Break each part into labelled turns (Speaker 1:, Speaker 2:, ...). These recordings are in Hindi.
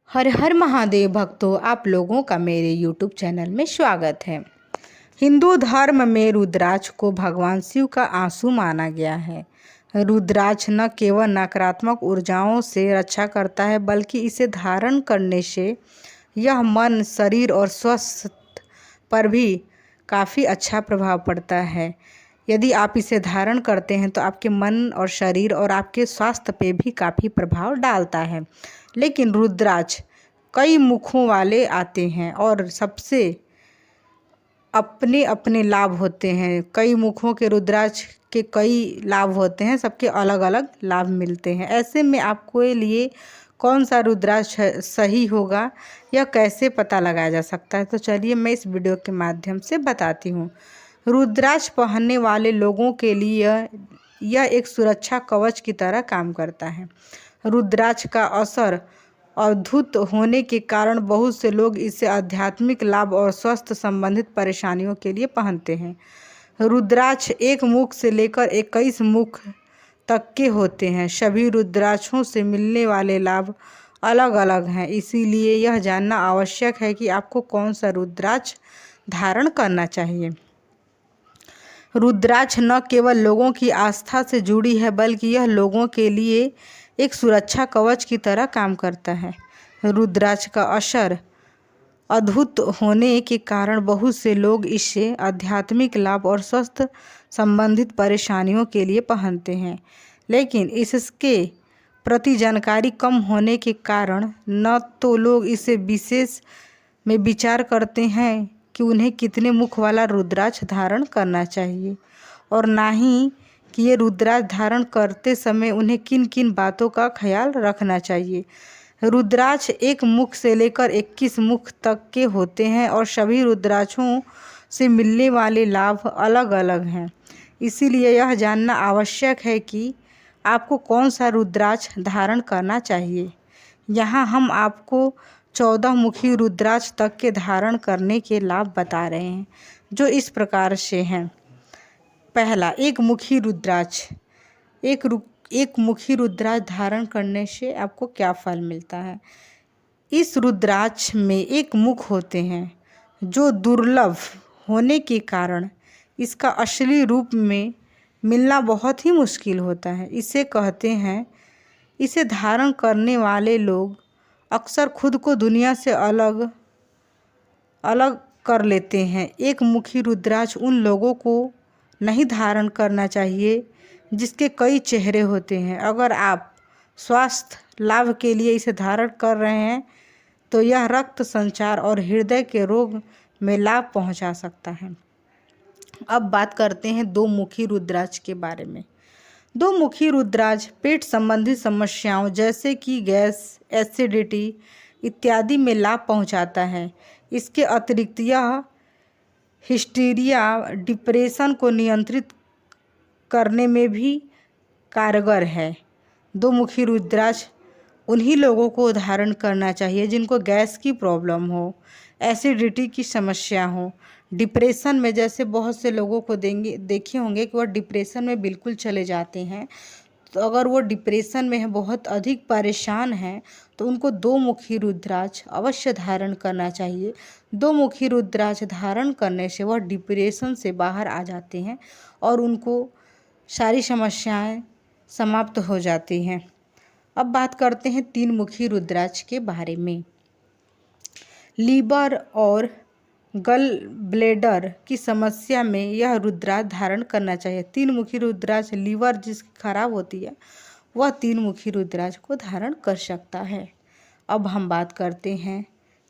Speaker 1: हर हर महादेव भक्तों, आप लोगों का मेरे YouTube चैनल में स्वागत है। हिंदू धर्म में रुद्राक्ष को भगवान शिव का आंसू माना गया है। रुद्राक्ष न केवल नकारात्मक ऊर्जाओं से रक्षा करता है, बल्कि इसे धारण करने से यह मन, शरीर और स्वास्थ्य पर भी काफ़ी अच्छा प्रभाव पड़ता है। यदि आप इसे धारण करते हैं तो आपके मन और शरीर और आपके स्वास्थ्य पे भी काफ़ी प्रभाव डालता है। लेकिन रुद्राक्ष कई मुखों वाले आते हैं और सबसे अपने अपने लाभ होते हैं। कई मुखों के रुद्राक्ष के कई लाभ होते हैं, सबके अलग अलग लाभ मिलते हैं। ऐसे में आपके लिए कौन सा रुद्राक्ष सही होगा, यह कैसे पता लगाया जा सकता है, तो चलिए मैं इस वीडियो के माध्यम से बताती हूँ। रुद्राक्ष पहनने वाले लोगों के लिए यह एक सुरक्षा कवच की तरह काम करता है। रुद्राक्ष का असर अद्भुत होने के कारण बहुत से लोग इसे आध्यात्मिक लाभ और स्वास्थ्य संबंधित परेशानियों के लिए पहनते हैं। रुद्राक्ष एक मुख से लेकर 21 मुख तक के होते हैं। सभी रुद्राक्षों से मिलने वाले लाभ अलग अलग हैं, इसीलिए यह जानना आवश्यक है कि आपको कौन सा रुद्राक्ष धारण करना चाहिए। रुद्राक्ष न केवल लोगों की आस्था से जुड़ी है, बल्कि यह लोगों के लिए एक सुरक्षा कवच की तरह काम करता है। रुद्राक्ष का असर अद्भुत होने के कारण बहुत से लोग इसे आध्यात्मिक लाभ और स्वास्थ्य संबंधित परेशानियों के लिए पहनते हैं। लेकिन इसके प्रति जानकारी कम होने के कारण न तो लोग इसे विशेष में विचार करते हैं कि उन्हें कितने मुख वाला रुद्राक्ष धारण करना चाहिए, और ना ही कि ये रुद्राक्ष धारण करते समय उन्हें किन किन बातों का ख्याल रखना चाहिए। रुद्राक्ष एक मुख से लेकर 21 मुख तक के होते हैं और सभी रुद्राक्षों से मिलने वाले लाभ अलग अलग हैं। इसीलिए यह जानना आवश्यक है कि आपको कौन सा रुद्राक्ष धारण करना चाहिए। यहाँ हम आपको 14 मुखी रुद्राक्ष तक के धारण करने के लाभ बता रहे हैं, जो इस प्रकार से हैं। पहला, एक मुखी रुद्राक्ष। एक मुखी रुद्राक्ष धारण करने से आपको क्या फल मिलता है। इस रुद्राक्ष में एक मुख होते हैं, जो दुर्लभ होने के कारण इसका असली रूप में मिलना बहुत ही मुश्किल होता है। इसे धारण करने वाले लोग अक्सर खुद को दुनिया से अलग कर लेते हैं। एक मुखी रुद्राक्ष उन लोगों को नहीं धारण करना चाहिए जिसके कई चेहरे होते हैं। अगर आप स्वास्थ्य लाभ के लिए इसे धारण कर रहे हैं तो यह रक्त संचार और हृदय के रोग में लाभ पहुंचा सकता है। अब बात करते हैं दो मुखी रुद्राक्ष के बारे में। दो मुखी रुद्राक्ष पेट संबंधी समस्याओं जैसे कि गैस, एसिडिटी इत्यादि में लाभ पहुंचाता है। इसके अतिरिक्त यह हिस्टीरिया, डिप्रेशन को नियंत्रित करने में भी कारगर है। दो मुखी रुद्राक्ष उन्हीं लोगों को धारण करना चाहिए जिनको गैस की प्रॉब्लम हो, एसिडिटी की समस्या हो, डिप्रेशन में, जैसे बहुत से लोगों को देखे होंगे कि वह डिप्रेशन में बिल्कुल चले जाते हैं। तो अगर वो डिप्रेशन में है, बहुत अधिक परेशान हैं, तो उनको दो मुखी रुद्राक्ष अवश्य धारण करना चाहिए। दो मुखी रुद्राक्ष धारण करने से वह डिप्रेशन से बाहर आ जाते हैं और उनको सारी समस्याएं समाप्त हो जाती हैं। अब बात करते हैं तीन मुखी रुद्राक्ष के बारे में। लीवर और गल ब्लेडर की समस्या में यह रुद्राक्ष धारण करना चाहिए। तीन मुखी रुद्राक्ष, लीवर जिसकी खराब होती है वह तीन मुखी रुद्राक्ष को धारण कर सकता है। अब हम बात करते हैं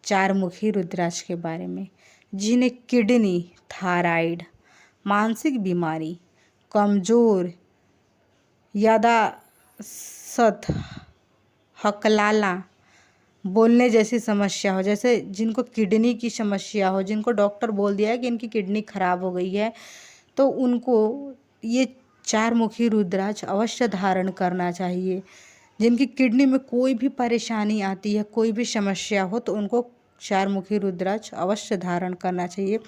Speaker 1: चार मुखी रुद्राक्ष के बारे में, जिन्हें किडनी, थायराइड, मानसिक बीमारी, कमजोर यादाश्त, हकलाला, बोलने जैसी समस्या हो, जैसे जिनको किडनी की समस्या हो, जिनको डॉक्टर बोल दिया है कि इनकी किडनी खराब हो गई है, तो उनको ये चार मुखी रुद्राक्ष अवश्य धारण करना चाहिए। जिनकी किडनी में कोई भी परेशानी आती है, कोई भी समस्या हो, तो उनको चार मुखी रुद्राक्ष अवश्य धारण करना चाहिए।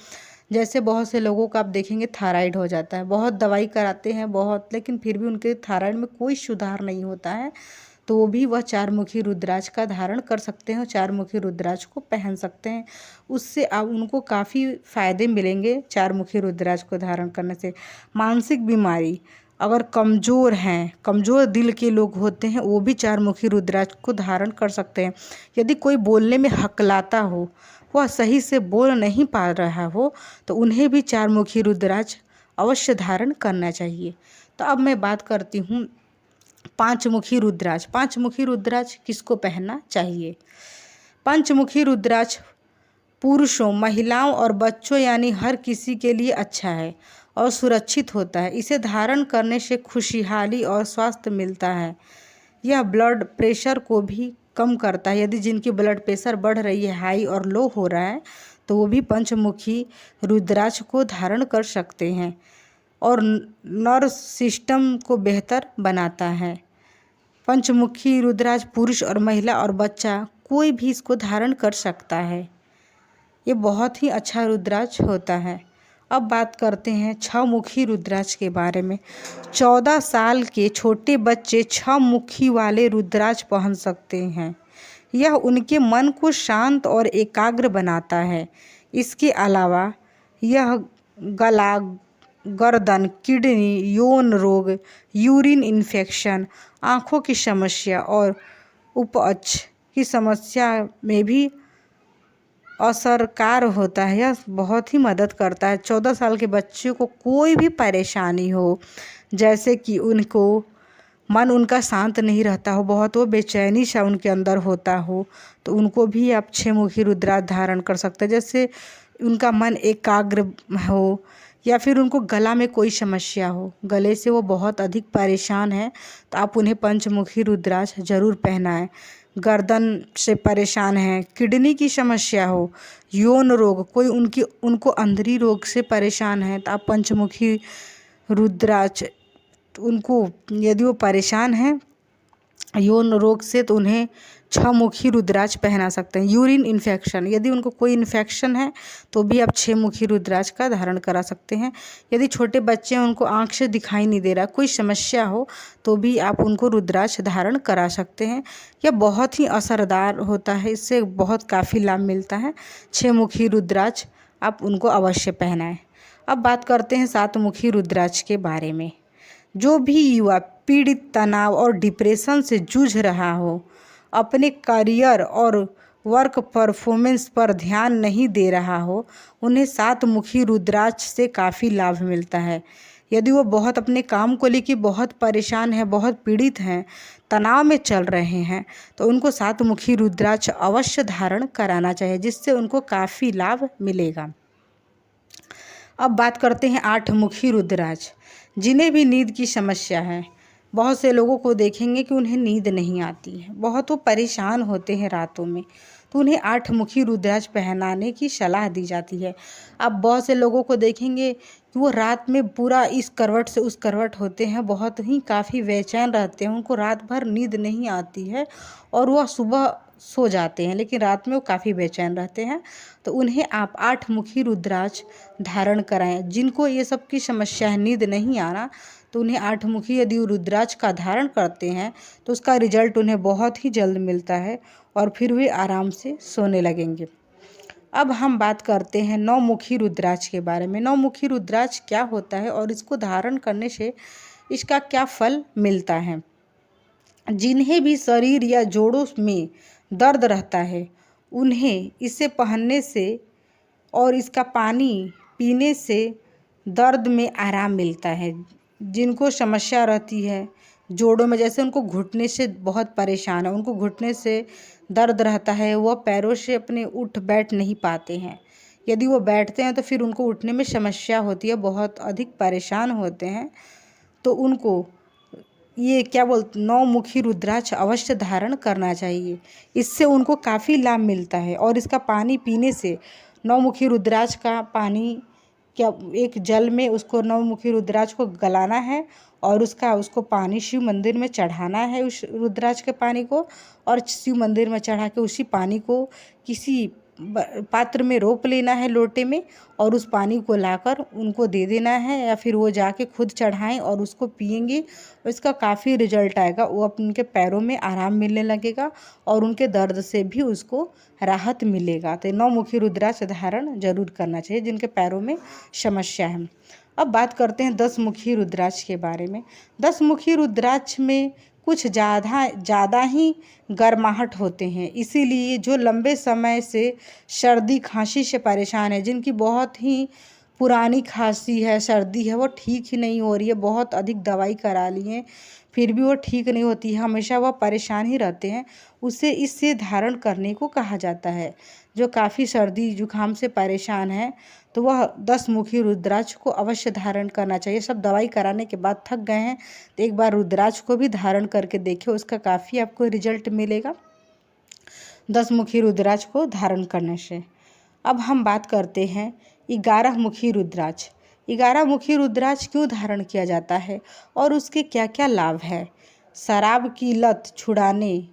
Speaker 1: जैसे बहुत से लोगों का आप देखेंगे थायराइड हो जाता है, बहुत दवाई कराते हैं बहुत, लेकिन फिर भी उनके थायराइड में कोई सुधार नहीं होता है। तो वो भी वह चारमुखी रुद्राक्ष का धारण कर सकते हैं और चारमुखी रुद्राक्ष को पहन सकते हैं। उससे अब उनको काफ़ी फ़ायदे मिलेंगे चारमुखी रुद्राक्ष को धारण करने से। मानसिक बीमारी, अगर कमज़ोर हैं, कमज़ोर दिल के लोग होते हैं, वो भी चारमुखी रुद्राक्ष को धारण कर सकते हैं। यदि कोई बोलने में हकलाता हो, वह सही से बोल नहीं पा रहा हो, तो उन्हें भी चारमुखी रुद्राक्ष अवश्य धारण करना चाहिए। तो अब मैं बात करती हूँ पांचमुखी रुद्राक्ष। पांचमुखी रुद्राक्ष किसको पहनना चाहिए? पंचमुखी रुद्राक्ष पुरुषों, महिलाओं और बच्चों यानी हर किसी के लिए अच्छा है और सुरक्षित होता है। इसे धारण करने से खुशहाली और स्वास्थ्य मिलता है। यह ब्लड प्रेशर को भी कम करता है। यदि जिनकी ब्लड प्रेशर बढ़ रही है, हाई और लो हो रहा है, तो वो भी पंचमुखी रुद्राक्ष को धारण कर सकते हैं और नर्व सिस्टम को बेहतर बनाता है। पंचमुखी रुद्राक्ष पुरुष और महिला और बच्चा कोई भी इसको धारण कर सकता है। ये बहुत ही अच्छा रुद्राक्ष होता है। अब बात करते हैं छह मुखी रुद्राक्ष के बारे में। 14 साल के छोटे बच्चे 6 मुखी वाले रुद्राक्ष पहन सकते हैं। यह उनके मन को शांत और एकाग्र बनाता है। इसके अलावा यह गला, गर्दन, किडनी, यौन रोग, यूरिन इन्फेक्शन, आँखों की समस्या और उपज की समस्या में भी असरकार होता है। यह बहुत ही मदद करता है। 14 साल के बच्चे को कोई भी परेशानी हो, जैसे कि उनको मन उनका शांत नहीं रहता हो, बहुत वो बेचैनी सा उनके अंदर होता हो, तो उनको भी आप 6 मुखी रुद्राक्ष धारण कर सकते हैं। जैसे उनका मन एकाग्र हो या फिर उनको गला में कोई समस्या हो, गले से वो बहुत अधिक परेशान है, तो आप उन्हें पंचमुखी रुद्राक्ष ज़रूर पहनाएं। गर्दन से परेशान हैं, किडनी की समस्या हो, यौन रोग, कोई उनको अंदरी रोग से परेशान है, तो आप पंचमुखी रुद्राक्ष उनको, यदि वो परेशान हैं यौन रोग से, तो उन्हें 6 मुखी रुद्राक्ष पहना सकते हैं। यूरिन इन्फेक्शन, यदि उनको कोई इन्फेक्शन है तो भी आप 6 मुखी रुद्राक्ष का धारण करा सकते हैं। यदि छोटे बच्चे हैं, उनको आँख से दिखाई नहीं दे रहा, कोई समस्या हो, तो भी आप उनको रुद्राक्ष धारण करा सकते हैं। यह बहुत ही असरदार होता है, इससे बहुत काफ़ी लाभ मिलता है। 6 मुखी रुद्राक्ष आप उनको अवश्य पहनाएं। अब बात करते हैं 7 मुखी रुद्राक्ष के बारे में। जो भी युवा पीड़ित, तनाव और डिप्रेशन से जूझ रहा हो, अपने करियर और वर्क परफॉर्मेंस पर ध्यान नहीं दे रहा हो, उन्हें 7 मुखी रुद्राक्ष से काफ़ी लाभ मिलता है। यदि वो बहुत अपने काम को लेकर बहुत परेशान है, बहुत पीड़ित हैं, तनाव में चल रहे हैं, तो उनको 7 मुखी रुद्राक्ष अवश्य धारण कराना चाहिए, जिससे उनको काफ़ी लाभ मिलेगा। अब बात करते हैं 8 मुखी रुद्राक्ष। जिन्हें भी नींद की समस्या है, बहुत से लोगों को देखेंगे कि उन्हें नींद नहीं आती है, बहुत वो परेशान होते हैं रातों में, तो उन्हें 8 मुखी रुद्राक्ष पहनाने की सलाह दी जाती है। आप बहुत से लोगों को देखेंगे कि वो रात में पूरा इस करवट से उस करवट होते हैं, बहुत ही काफ़ी बेचैन रहते हैं, उनको रात भर नींद नहीं आती है और वह सुबह सो जाते हैं, लेकिन रात में वो काफ़ी बेचैन रहते हैं, तो उन्हें आप 8 मुखी रुद्राक्ष धारण कराएं। जिनको ये सब की समस्या है, नींद नहीं आना, तो उन्हें 8 मुखी यदि रुद्राक्ष का धारण करते हैं तो उसका रिजल्ट उन्हें बहुत ही जल्द मिलता है और फिर वे आराम से सोने लगेंगे। अब हम बात करते हैं 9 मुखी रुद्राक्ष के बारे में। 9 मुखी रुद्राक्ष क्या होता है और इसको धारण करने से इसका क्या फल मिलता है? जिन्हें भी शरीर या जोड़ों में दर्द रहता है, उन्हें इसे पहनने से और इसका पानी पीने से दर्द में आराम मिलता है। जिनको समस्या रहती है जोड़ों में, जैसे उनको घुटने से बहुत परेशान है, उनको घुटने से दर्द रहता है, वह पैरों से अपने उठ बैठ नहीं पाते हैं, यदि वो बैठते हैं तो फिर उनको उठने में समस्या होती है, बहुत अधिक परेशान होते हैं, तो उनको ये 9 मुखी रुद्राक्ष अवश्य धारण करना चाहिए। इससे उनको काफ़ी लाभ मिलता है और इसका पानी पीने से 9 मुखी रुद्राक्ष का पानी एक जल में उसको 9 मुखी रुद्राक्ष को गलाना है और उसको पानी शिव मंदिर में चढ़ाना है, उस रुद्राक्ष के पानी को, और शिव मंदिर में चढ़ा के उसी पानी को किसी पात्र में रोप लेना है, लोटे में, और उस पानी को लाकर उनको दे देना है, या फिर वो जाके खुद चढ़ाएं और उसको पिएंगे। इसका काफ़ी रिजल्ट आएगा, वो उनके पैरों में आराम मिलने लगेगा और उनके दर्द से भी उसको राहत मिलेगा। तो 9 मुखी रुद्राक्ष धारण जरूर करना चाहिए जिनके पैरों में समस्या है। अब बात करते हैं 10 मुखी रुद्राक्ष के बारे में। 10 मुखी रुद्राक्ष में कुछ ज़्यादा ही गर्माहट होते हैं, इसीलिए जो लंबे समय से सर्दी खांसी से परेशान है, जिनकी बहुत ही पुरानी खांसी है, सर्दी है, वो ठीक ही नहीं हो रही है, बहुत अधिक दवाई करा लिए फिर भी वो ठीक नहीं होती है, हमेशा वह परेशान ही रहते हैं, उसे इससे धारण करने को कहा जाता है। जो काफ़ी सर्दी जुकाम से परेशान है तो वह 10 मुखी रुद्राक्ष को अवश्य धारण करना चाहिए। सब दवाई कराने के बाद थक गए हैं तो एक बार रुद्राक्ष को भी धारण करके देखिए, उसका काफ़ी आपको रिजल्ट मिलेगा 10 मुखी रुद्राक्ष को धारण करने से। अब हम बात करते हैं 11 मुखी रुद्राक्ष। 11 मुखी रुद्राक्ष क्यों धारण किया जाता है और उसके क्या क्या लाभ है। शराब की लत छुड़ाने,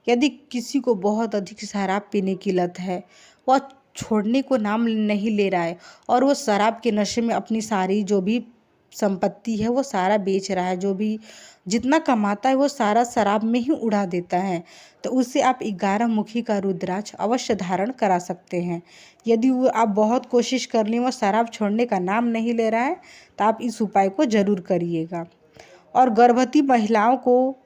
Speaker 1: यदि किसी को बहुत अधिक शराब पीने की लत है, वह छोड़ने को नाम नहीं ले रहा है और वो शराब के नशे में अपनी सारी जो भी संपत्ति है वो सारा बेच रहा है, जो भी जितना कमाता है वो सारा शराब में ही उड़ा देता है, तो उससे आप 11 मुखी का रुद्राक्ष अवश्य धारण करा सकते हैं। यदि वो आप बहुत कोशिश कर लें, वो शराब छोड़ने का नाम नहीं ले रहा है, तो आप इस उपाय को ज़रूर करिएगा। और गर्भवती महिलाओं को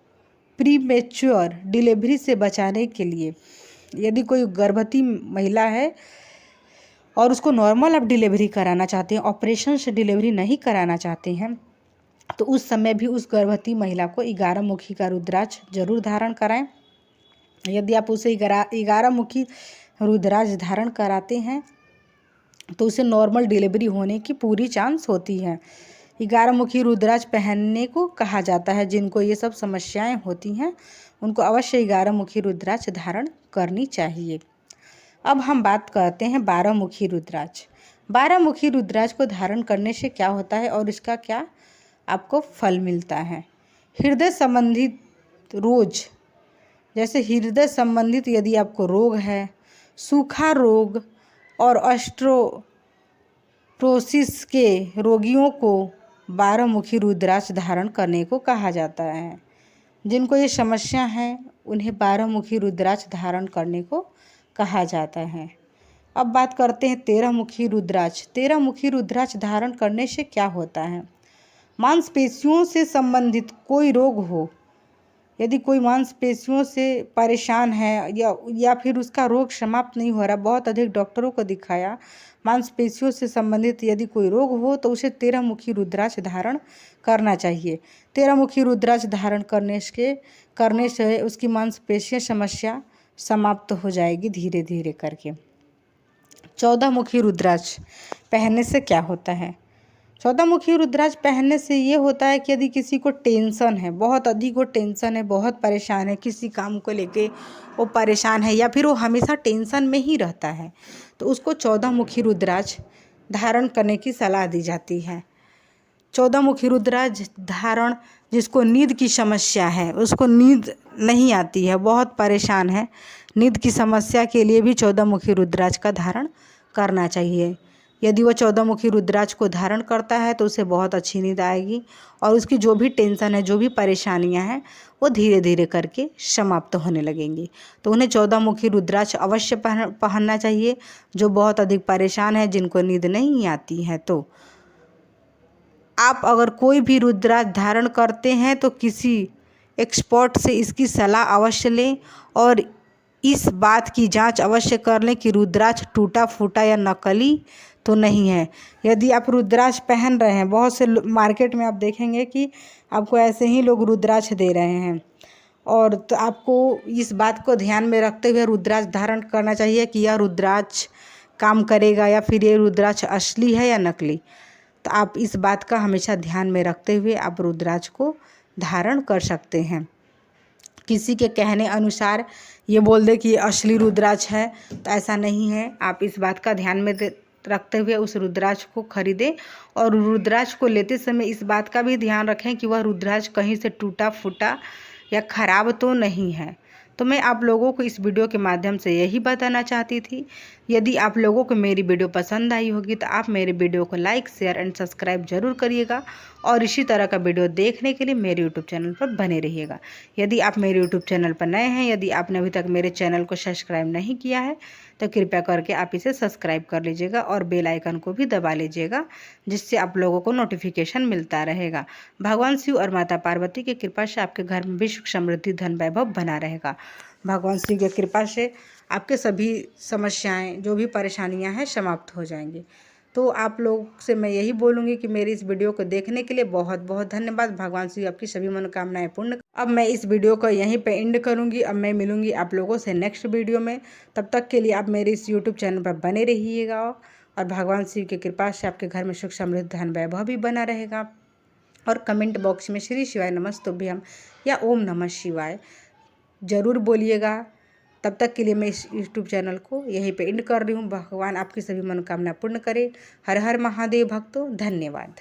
Speaker 1: प्रीमेच्योर डिलीवरी से बचाने के लिए, यदि कोई गर्भवती महिला है और उसको नॉर्मल आप डिलीवरी कराना चाहते हैं, ऑपरेशन से डिलीवरी नहीं कराना चाहते हैं, तो उस समय भी उस गर्भवती महिला को 11 मुखी का रुद्राक्ष जरूर धारण कराएं। यदि आप उसे 11 मुखी रुद्राक्ष धारण कराते हैं तो उसे नॉर्मल डिलीवरी होने की पूरी चांस होती है। 11 मुखी रुद्राक्ष पहनने को कहा जाता है। जिनको ये सब समस्याएं होती हैं उनको अवश्य 11 मुखी रुद्राक्ष धारण करनी चाहिए। अब हम बात करते हैं 12 मुखी रुद्राक्ष। 12 मुखी रुद्राक्ष को धारण करने से क्या होता है और इसका क्या आपको फल मिलता है। हृदय संबंधित रोज, जैसे हृदय संबंधित यदि आपको रोग है, सूखा रोग और ऑस्टियोपोरोसिस के रोगियों को 12 मुखी रुद्राक्ष धारण करने को कहा जाता है। जिनको ये समस्या है उन्हें 12 मुखी रुद्राक्ष धारण करने को कहा जाता है। अब बात करते हैं 13 मुखी रुद्राक्ष। 13 मुखी रुद्राक्ष धारण करने से क्या होता है। मांसपेशियों से संबंधित कोई रोग हो, यदि कोई मांसपेशियों से परेशान है या फिर उसका रोग समाप्त नहीं हो रहा, बहुत अधिक डॉक्टरों को दिखाया, मांसपेशियों से संबंधित यदि कोई रोग हो तो उसे 13 मुखी रुद्राक्ष धारण करना चाहिए। 13 मुखी रुद्राक्ष धारण करने से उसकी मांसपेशियों समस्या समाप्त हो जाएगी धीरे धीरे करके। 14 मुखी रुद्राक्ष पहनने से क्या होता है। 14 मुखी रुद्राक्ष पहनने से ये होता है कि यदि किसी को टेंशन है, बहुत अधिक वो टेंशन है, बहुत परेशान है, किसी काम को लेके वो परेशान है या फिर वो हमेशा टेंशन में ही रहता है, तो उसको 14 मुखी रुद्राक्ष धारण करने की सलाह दी जाती है। 14 मुखी रुद्राक्ष धारण, जिसको नींद की समस्या है, उसको नींद नहीं आती है, बहुत परेशान है, नींद की समस्या के लिए भी 14 मुखी रुद्राक्ष का धारण करना चाहिए। यदि वो 14 मुखी रुद्राक्ष को धारण करता है तो उसे बहुत अच्छी नींद आएगी और उसकी जो भी टेंशन है, जो भी परेशानियां हैं, वो धीरे धीरे करके समाप्त होने लगेंगी। तो उन्हें 14 मुखी रुद्राक्ष अवश्य पहनना चाहिए जो बहुत अधिक परेशान है, जिनको नींद नहीं आती है। तो आप अगर कोई भी रुद्राक्ष धारण करते हैं तो किसी एक्सपर्ट से इसकी सलाह अवश्य लें और इस बात की जांच अवश्य कर लें कि रुद्राक्ष टूटा फूटा या नकली तो नहीं है। यदि आप रुद्राक्ष पहन रहे हैं, बहुत से मार्केट में आप देखेंगे कि आपको ऐसे ही लोग रुद्राक्ष दे रहे हैं, और तो आपको इस बात को ध्यान में रखते हुए रुद्राक्ष धारण करना चाहिए कि यह रुद्राक्ष काम करेगा या फिर ये रुद्राक्ष असली है या नकली। तो आप इस बात का हमेशा ध्यान में रखते हुए आप रुद्राक्ष को धारण कर सकते हैं। किसी के कहने अनुसार ये बोल दे कि ये असली रुद्राक्ष है, तो ऐसा नहीं है। आप इस बात का ध्यान में रखते हुए उस रुद्राक्ष को खरीदें और रुद्राक्ष को लेते समय इस बात का भी ध्यान रखें कि वह रुद्राक्ष कहीं से टूटा फूटा या खराब तो नहीं है। तो मैं आप लोगों को इस वीडियो के माध्यम से यही बताना चाहती थी। यदि आप लोगों को मेरी वीडियो पसंद आई होगी तो आप मेरे वीडियो को लाइक, शेयर एंड सब्सक्राइब जरूर करिएगा और इसी तरह का वीडियो देखने के लिए मेरे यूट्यूब चैनल पर बने रहिएगा। यदि आप मेरे यूट्यूब चैनल पर नए हैं, यदि आपने अभी तक मेरे चैनल को सब्सक्राइब नहीं किया है तो कृपया करके आप इसे सब्सक्राइब कर लीजिएगा और बेल आइकन को भी दबा लीजिएगा, जिससे आप लोगों को नोटिफिकेशन मिलता रहेगा। भगवान शिव और माता पार्वती की कृपा से आपके घर में भी सुख, समृद्धि, धन, वैभव बना रहेगा। भगवान शिव की कृपा से आपके सभी समस्याएं, जो भी परेशानियां हैं, समाप्त हो जाएंगी। तो आप लोग से मैं यही बोलूँगी कि मेरी इस वीडियो को देखने के लिए बहुत बहुत धन्यवाद। भगवान शिव आपकी सभी मनोकामनाएं पूर्ण। अब मैं इस वीडियो को यहीं पे एंड करूँगी। अब मैं मिलूँगी आप लोगों से नेक्स्ट वीडियो में। तब तक के लिए आप मेरे इस यूट्यूब चैनल पर बने रहिएगा और भगवान शिव की कृपा से आपके घर में सुख, समृद्धि, धन, वैभव भी बना रहेगा। और कमेंट बॉक्स में श्री शिवाय नमस्तुभ्यम या ओम नमः शिवाय ज़रूर बोलिएगा। तब तक के लिए मैं इस यूट्यूब चैनल को यहीं पे एंड कर रही हूँ। भगवान आपकी सभी मनोकामना पूर्ण करे। हर हर महादेव भक्तों, धन्यवाद।